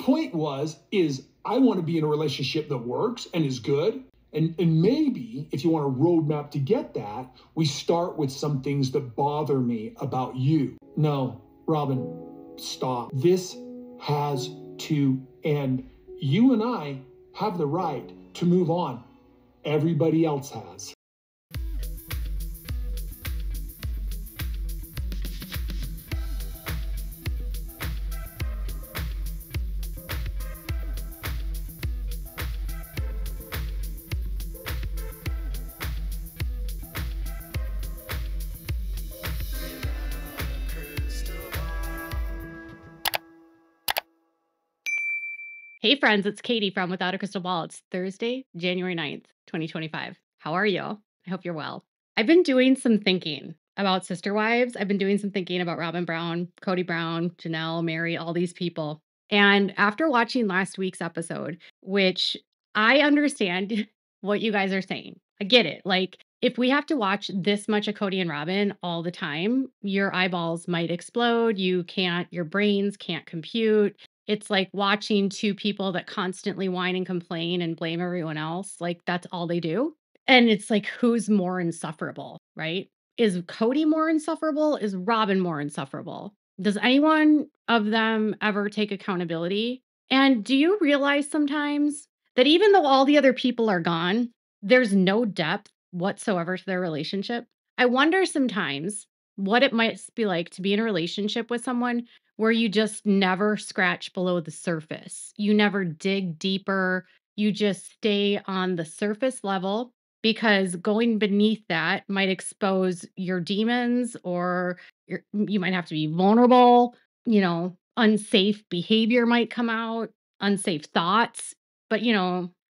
point is I want to be in a relationship that works and is good. And maybe if you want a roadmap to get that, we start with some things that bother me about you. No, Robyn, stop. This has to end. You and I have the right to move on. Everybody else has. Hey friends, it's Kody from Without a Crystal Ball. It's Thursday, January 9th, 2025. How are you? I hope you're well. I've been doing some thinking about sister wives. I've been doing some thinking about Robyn Brown, Kody Brown, Janelle, Mary, all these people. And after watching last week's episode, which I understand what you guys are saying. I get it. Like, if we have to watch this much of Kody and Robyn all the time, your eyeballs might explode. Your brains can't compute. It's like watching two people that constantly whine and complain and blame everyone else. Like, that's all they do. And it's like, who's more insufferable, right? Is Kody more insufferable? Is Robyn more insufferable? Does anyone of them ever take accountability? And do you realize sometimes that even though all the other people are gone, there's no depth whatsoever to their relationship? I wonder sometimes what it might be like to be in a relationship with someone where you just never scratch below the surface. You never dig deeper. You just stay on the surface level, because going beneath that might expose your demons, or you might have to be vulnerable. Unsafe behavior might come out, unsafe thoughts. But,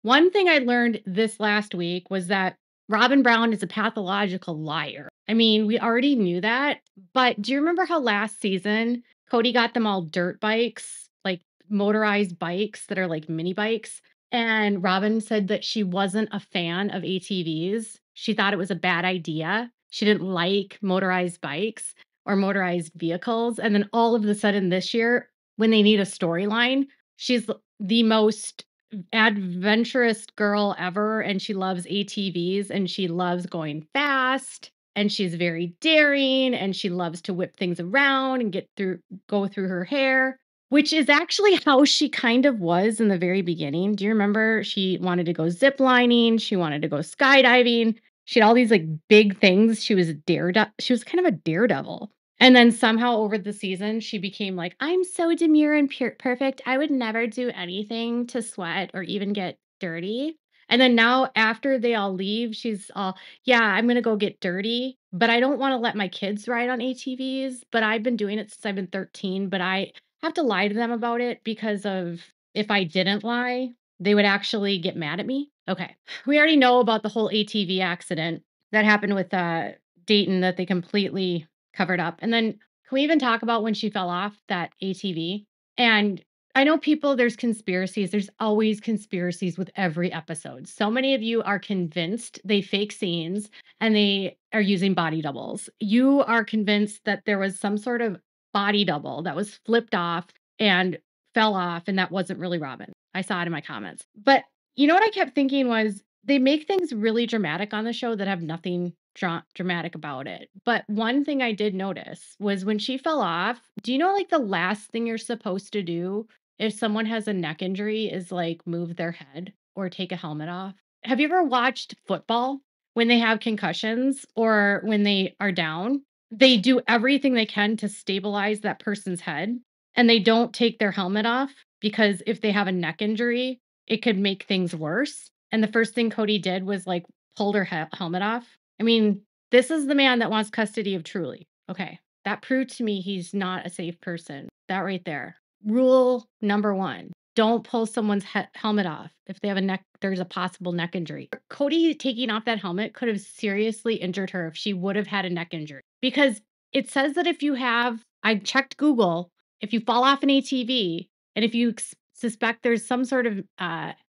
one thing I learned this last week was that Robyn Brown is a pathological liar. I mean, we already knew that, but do you remember how last season Kody got them all dirt bikes, like motorized bikes that are like mini bikes? And Robyn said that she wasn't a fan of ATVs. She thought it was a bad idea. She didn't like motorized bikes or motorized vehicles. And then all of a sudden this year, when they need a storyline, she's the most adventurous girl ever, and she loves ATVs, and she loves going fast, and she's very daring, and she loves to whip things around and go through her hair, which is actually how she kind of was in the very beginning. Do you remember? She wanted to go zip lining, she wanted to go skydiving. She had all these like big things. She was she was kind of a daredevil. And then somehow over the season, she became like, I'm so demure and perfect. I would never do anything to sweat or even get dirty. And then now after they all leave, she's all, yeah, I'm going to go get dirty, but I don't want to let my kids ride on ATVs. But I've been doing it since I've been 13, but I have to lie to them about it because of if I didn't lie, they would actually get mad at me. Okay. We already know about the whole ATV accident that happened with Dayton that they completely covered up. And then can we even talk about when she fell off that ATV? And I know there's conspiracies. There's always conspiracies with every episode. So many of you are convinced they fake scenes and they are using body doubles. You are convinced that there was some sort of body double that was flipped off and fell off, and that wasn't really Robyn. I saw it in my comments. But you know what I kept thinking was they make things really dramatic on the show that have nothing dramatic about it. But one thing I did notice was when she fell off, do you know like the last thing you're supposed to do if someone has a neck injury is like move their head or take a helmet off? Have you ever watched football when they have concussions or when they are down? They do everything they can to stabilize that person's head, and they don't take their helmet off because if they have a neck injury, it could make things worse. And the first thing Kody did was like pulled her helmet off. I mean, this is the man that wants custody of Truly. Okay, that proved to me he's not a safe person. That right there. Rule number 1, don't pull someone's helmet off if they have there's a possible neck injury. Kody taking off that helmet could have seriously injured her if she would have had a neck injury. Because it says that I checked Google, if you fall off an ATV and if you suspect there's some sort of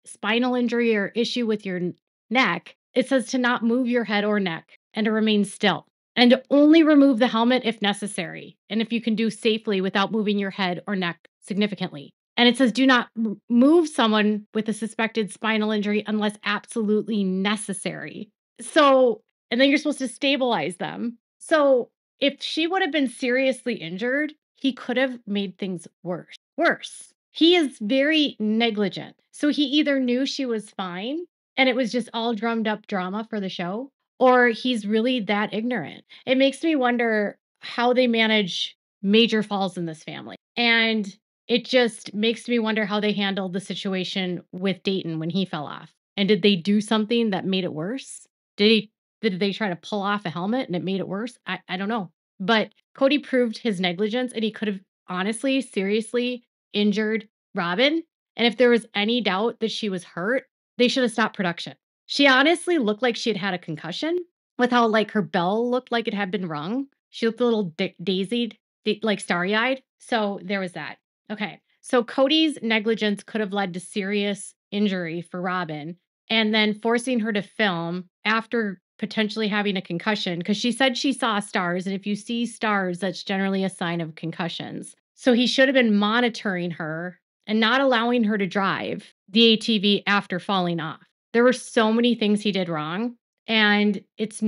spinal injury or issue with your neck, it says to not move your head or neck and to remain still and to only remove the helmet if necessary and if you can do safely without moving your head or neck significantly. And it says, do not move someone with a suspected spinal injury unless absolutely necessary. So, and then you're supposed to stabilize them. So, if she would have been seriously injured, he could have made things worse. Worse. He is very negligent. So, he either knew she was fine and it was just all drummed up drama for the show, or he's really that ignorant. It makes me wonder how they manage major falls in this family. And it just makes me wonder how they handled the situation with Dayton when he fell off. And did they do something that made it worse? Did they try to pull off a helmet and it made it worse? I don't know. But Kody proved his negligence, and he could have honestly, seriously injured Robyn. And if there was any doubt that she was hurt, they should have stopped production. She honestly looked like she had had a concussion with how like her bell looked like it had been rung. She looked a little daisied, like starry-eyed. So there was that. Okay. So Kody's negligence could have led to serious injury for Robyn, and then forcing her to film after potentially having a concussion, because she said she saw stars. And if you see stars, that's generally a sign of concussions. So he should have been monitoring her and not allowing her to drive the ATV after falling off. There were so many things he did wrong. And it's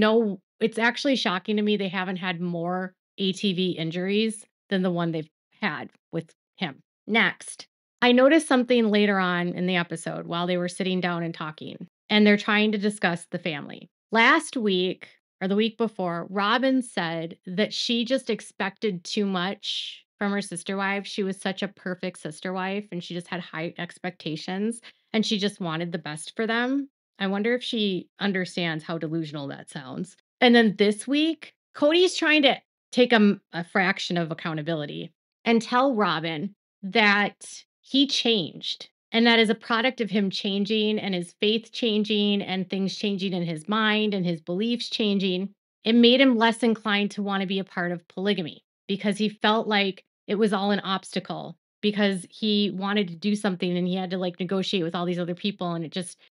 actually shocking to me they haven't had more ATV injuries than the one they've had with him. Next, I noticed something later on in the episode while they were sitting down and talking, and they're trying to discuss the family. Last week or the week before, Robyn said that she just expected too much from her sister wife. She was such a perfect sister wife, and she just had high expectations, and she just wanted the best for them. I wonder if she understands how delusional that sounds. And then this week, Kody's trying to take a fraction of accountability and tell Robyn that he changed. And that is a product of him changing and his faith changing and things changing in his mind and his beliefs changing. It made him less inclined to want to be a part of polygamy because he felt like it was all an obstacle, because he wanted to do something and he had to like negotiate with all these other people. And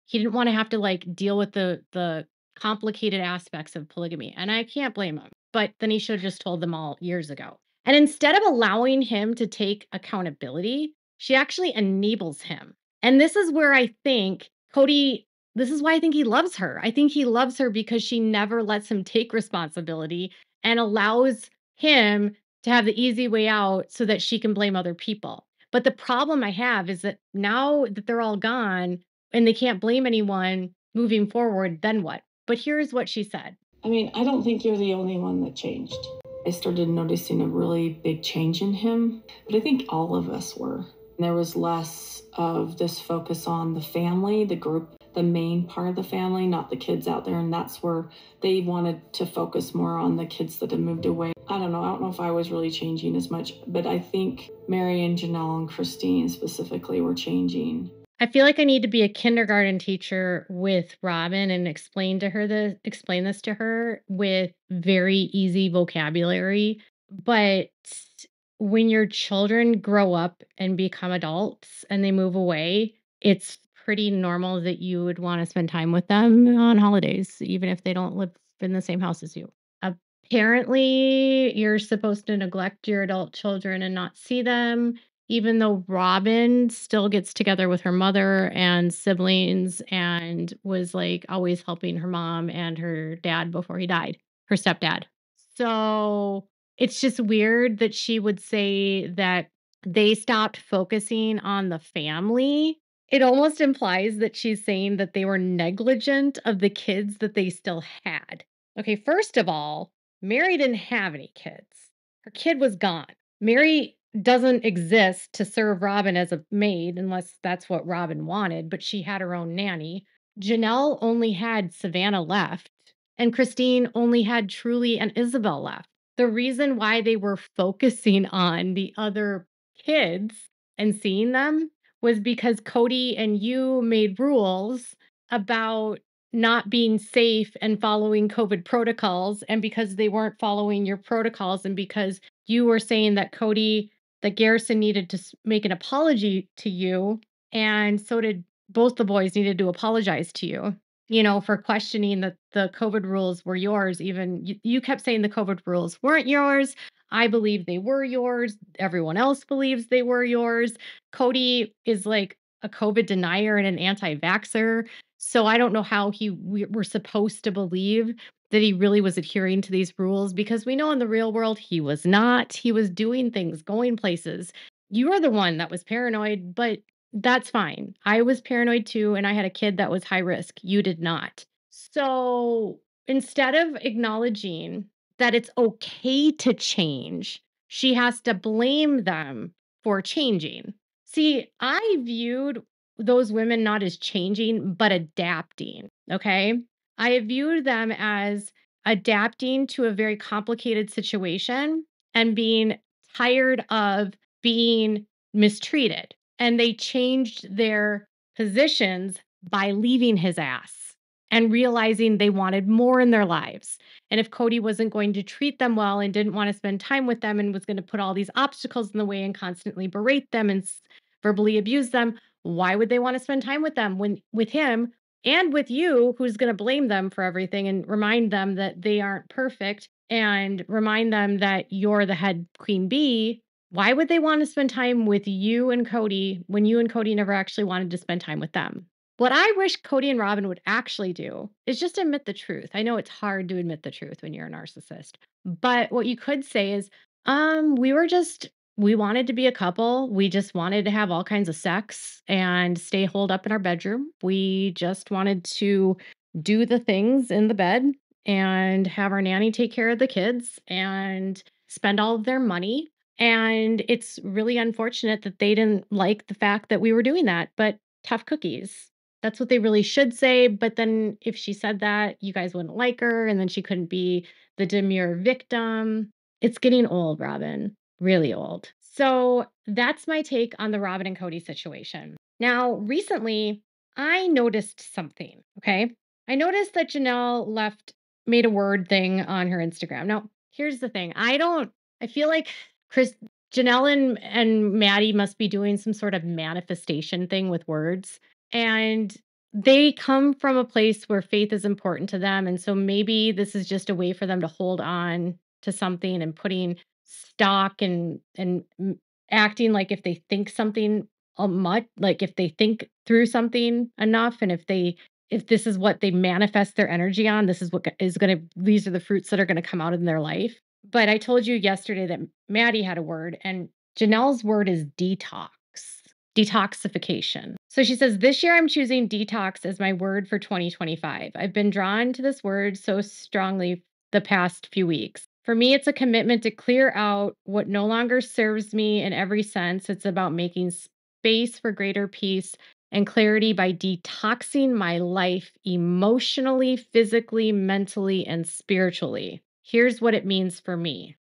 he didn't want to have to like deal with the complicated aspects of polygamy. And I can't blame him, but then he should have just told them all years ago. And instead of allowing him to take accountability, she actually enables him. And this is where I think Kody, this is why I think he loves her. I think he loves her because she never lets him take responsibility and allows him to have the easy way out so that she can blame other people. But the problem I have is that now that they're all gone and they can't blame anyone moving forward, then what? But here's what she said. I mean, I don't think you're the only one that changed. I started noticing a really big change in him, but I think all of us were. There was less of this focus on the family, the group, the main part of the family, not the kids out there. And that's where they wanted to focus more on the kids that had moved away. I don't know if I was really changing as much, but I think Mary and Janelle and Christine specifically were changing. I feel like I need to be a kindergarten teacher with Robyn and explain this to her with very easy vocabulary. But when your children grow up and become adults and they move away, it's pretty normal that you would want to spend time with them on holidays, even if they don't live in the same house as you. Apparently, you're supposed to neglect your adult children and not see them, even though Robyn still gets together with her mother and siblings and was like always helping her mom and her dad before he died, her stepdad. So it's just weird that she would say that they stopped focusing on the family. It almost implies that she's saying that they were negligent of the kids that they still had. Okay, first of all, Mary didn't have any kids. Her kid was gone. Mary doesn't exist to serve Robyn as a maid unless that's what Robyn wanted, but she had her own nanny. Janelle only had Savannah left, and Christine only had Truly and Isabel left. The reason why they were focusing on the other kids and seeing them was because Kody and you made rules about not being safe and following COVID protocols, and because they weren't following your protocols, and because you were saying that Garrison needed to make an apology to you, and so did both the boys needed to apologize to you, for questioning that the COVID rules were yours. Even you kept saying the COVID rules weren't yours. I believe they were yours. Everyone else believes they were yours. Kody is like a COVID denier and an anti-vaxxer. So I don't know how we're supposed to believe that he really was adhering to these rules because we know in the real world he was not. He was doing things, going places. You are the one that was paranoid, but that's fine. I was paranoid too, and I had a kid that was high risk. You did not. So instead of acknowledging that it's okay to change, she has to blame them for changing. See, I viewed those women not as changing, but adapting. Okay. I viewed them as adapting to a very complicated situation and being tired of being mistreated. And they changed their positions by leaving his ass and realizing they wanted more in their lives. And if Kody wasn't going to treat them well and didn't want to spend time with them and was going to put all these obstacles in the way and constantly berate them and verbally abuse them, why would they want to spend time with them when with him and with you, who's going to blame them for everything and remind them that they aren't perfect and remind them that you're the head queen bee? Why would they want to spend time with you and Kody when you and Kody never actually wanted to spend time with them? What I wish Kody and Robyn would actually do is just admit the truth. I know it's hard to admit the truth when you're a narcissist, but what you could say is, we wanted to be a couple. We just wanted to have all kinds of sex and stay holed up in our bedroom. We just wanted to do the things in the bed and have our nanny take care of the kids and spend all of their money. And it's really unfortunate that they didn't like the fact that we were doing that, but tough cookies. That's what they really should say. But then if she said that, you guys wouldn't like her and then she couldn't be the demure victim. It's getting old, Robyn, really old. So that's my take on the Robyn and Kody situation. Now, recently, I noticed something. Okay. I noticed that Janelle made a word thing on her Instagram. Now, here's the thing. I feel like Janelle and Maddie must be doing some sort of manifestation thing with words. And they come from a place where faith is important to them. And so maybe this is just a way for them to hold on to something and putting stock and acting like if they think something much, like if they think through something enough, and if this is what they manifest their energy on, this is what these are the fruits that are going to come out in their life. But I told you yesterday that Maddie had a word, and Janelle's word is detox. Detoxification. So she says, this year I'm choosing detox as my word for 2025. I've been drawn to this word so strongly the past few weeks. For me, it's a commitment to clear out what no longer serves me in every sense. It's about making space for greater peace and clarity by detoxing my life emotionally, physically, mentally, and spiritually. Here's what it means for me.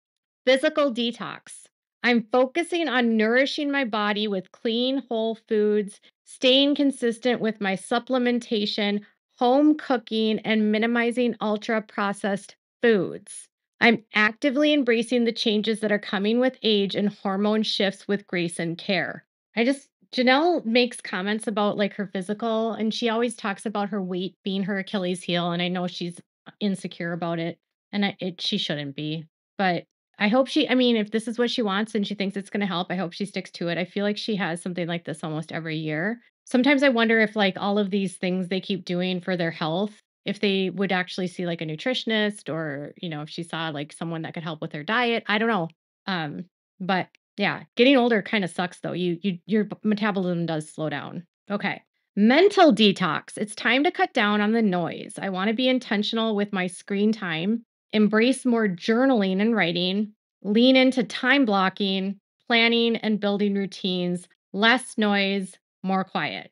Physical detox. I'm focusing on nourishing my body with clean, whole foods, staying consistent with my supplementation, home cooking, and minimizing ultra-processed foods. I'm actively embracing the changes that are coming with age and hormone shifts with grace and care. Janelle makes comments about like her physical, and she always talks about her weight being her Achilles heel, and I know she's insecure about it, and she shouldn't be. But if this is what she wants and she thinks it's going to help, I hope she sticks to it. I feel like she has something like this almost every year. Sometimes I wonder if like all of these things they keep doing for their health, if they would actually see like a nutritionist or, if she saw like someone that could help with her diet. I don't know. But yeah, getting older kind of sucks though. Your metabolism does slow down. Okay. Mental detox. It's time to cut down on the noise. I want to be intentional with my screen time, embrace more journaling and writing, lean into time blocking, planning and building routines, less noise, more quiet.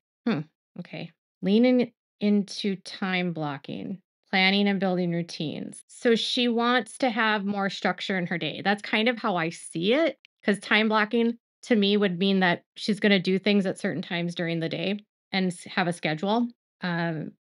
Okay. Leaning into time blocking, planning and building routines. So she wants to have more structure in her day. That's kind of how I see it, because time blocking to me would mean that she's going to do things at certain times during the day and have a schedule.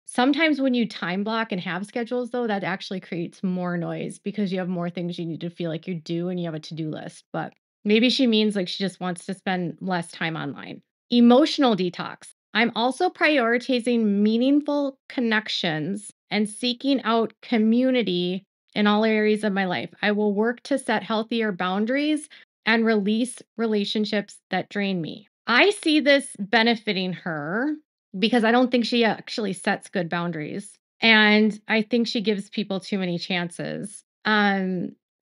Sometimes when you time block and have schedules, though, that actually creates more noise because you have more things you need to feel like you do and you have a to-do list. But maybe she means like she just wants to spend less time online. Emotional detox. I'm also prioritizing meaningful connections and seeking out community in all areas of my life. I will work to set healthier boundaries and release relationships that drain me. I see this benefiting her because I don't think she actually sets good boundaries. And I think she gives people too many chances.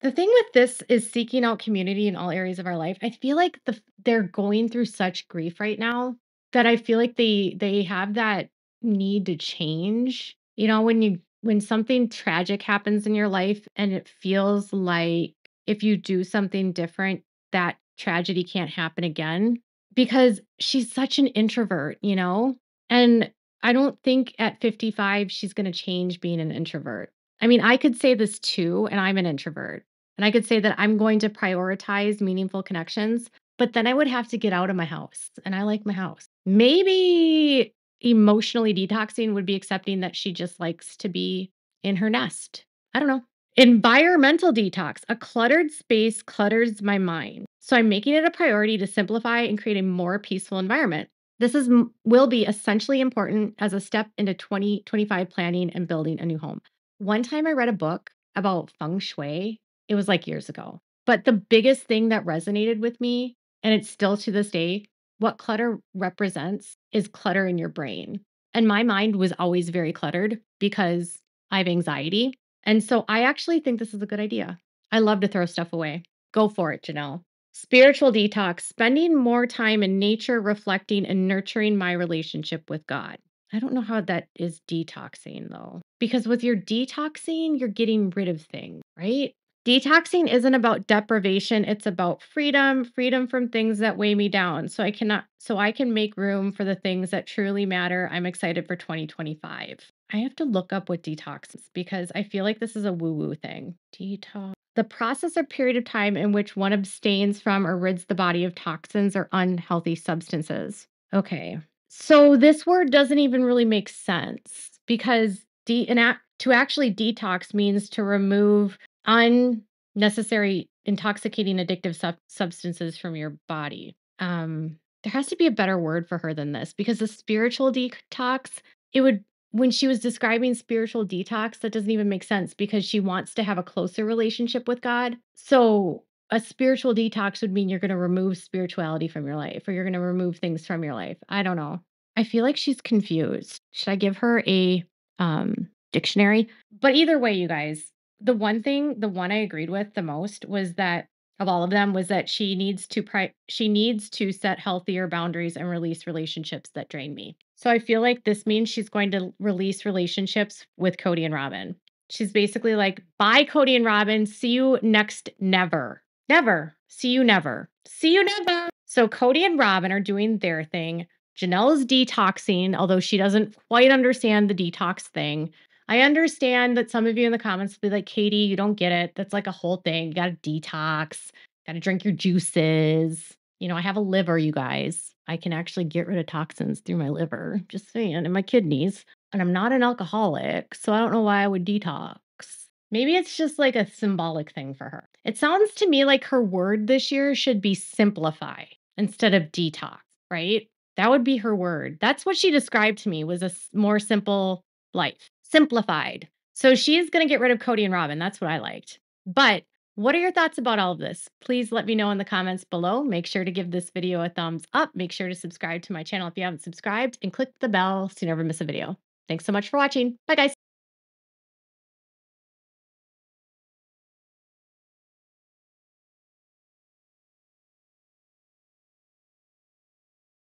The thing with this is seeking out community in all areas of our life. I feel like they're going through such grief right now that I feel like they have that need to change. You know, when something tragic happens in your life and it feels like if you do something different, that tragedy can't happen again because she's such an introvert, you know? And I don't think at 55 she's going to change being an introvert. I mean, I could say this too, and I'm an introvert. And I could say that I'm going to prioritize meaningful connections, but then I would have to get out of my house. And I like my house. Maybe emotionally detoxing would be accepting that she just likes to be in her nest. I don't know. Environmental detox. A cluttered space clutters my mind. So I'm making it a priority to simplify and create a more peaceful environment. This will be essentially important as a step into 2025 planning and building a new home. One time I read a book about feng shui. It was like years ago. But the biggest thing that resonated with me, and it's still to this day, what clutter represents is clutter in your brain. And my mind was always very cluttered because I have anxiety. And so I actually think this is a good idea. I love to throw stuff away. Go for it, Janelle. Spiritual detox, spending more time in nature, reflecting and nurturing my relationship with God. I don't know how that is detoxing though, because with your detoxing, you're getting rid of things, right? Detoxing isn't about deprivation, it's about freedom, freedom from things that weigh me down. So I can make room for the things that truly matter. I'm excited for 2025. I have to look up what detox is because I feel like this is a woo-woo thing. Detox. The process or period of time in which one abstains from or rids the body of toxins or unhealthy substances. Okay. So this word doesn't even really make sense because to actually detox means to remove unnecessary intoxicating addictive substances from your body. There has to be a better word for her than this because the spiritual detox, when she was describing spiritual detox, that doesn't even make sense because she wants to have a closer relationship with God. So a spiritual detox would mean you're going to remove spirituality from your life or you're going to remove things from your life. I don't know. I feel like she's confused. Should I give her a dictionary? But either way, you guys, the one I agreed with the most was that of all of them was that she needs to set healthier boundaries and release relationships that drain me. So I feel like this means she's going to release relationships with Kody and Robyn. She's basically like, bye, Kody and Robyn. See you next never. Never. See you never. See you never. So Kody and Robyn are doing their thing. Janelle is detoxing, although she doesn't quite understand the detox thing. I understand that some of you in the comments will be like, Kady, you don't get it. That's like a whole thing. You got to detox, got to drink your juices. You know, I have a liver, you guys. I can actually get rid of toxins through my liver, just saying, and my kidneys. And I'm not an alcoholic, so I don't know why I would detox. Maybe it's just like a symbolic thing for her. It sounds to me like her word this year should be simplify instead of detox, right? That would be her word. That's what she described to me was a more simple life. Simplified. So she's going to get rid of Kody and Robyn. That's what I liked. But what are your thoughts about all of this? Please let me know in the comments below. Make sure to give this video a thumbs up. Make sure to subscribe to my channel if you haven't subscribed and click the bell so you never miss a video. Thanks so much for watching. Bye, guys.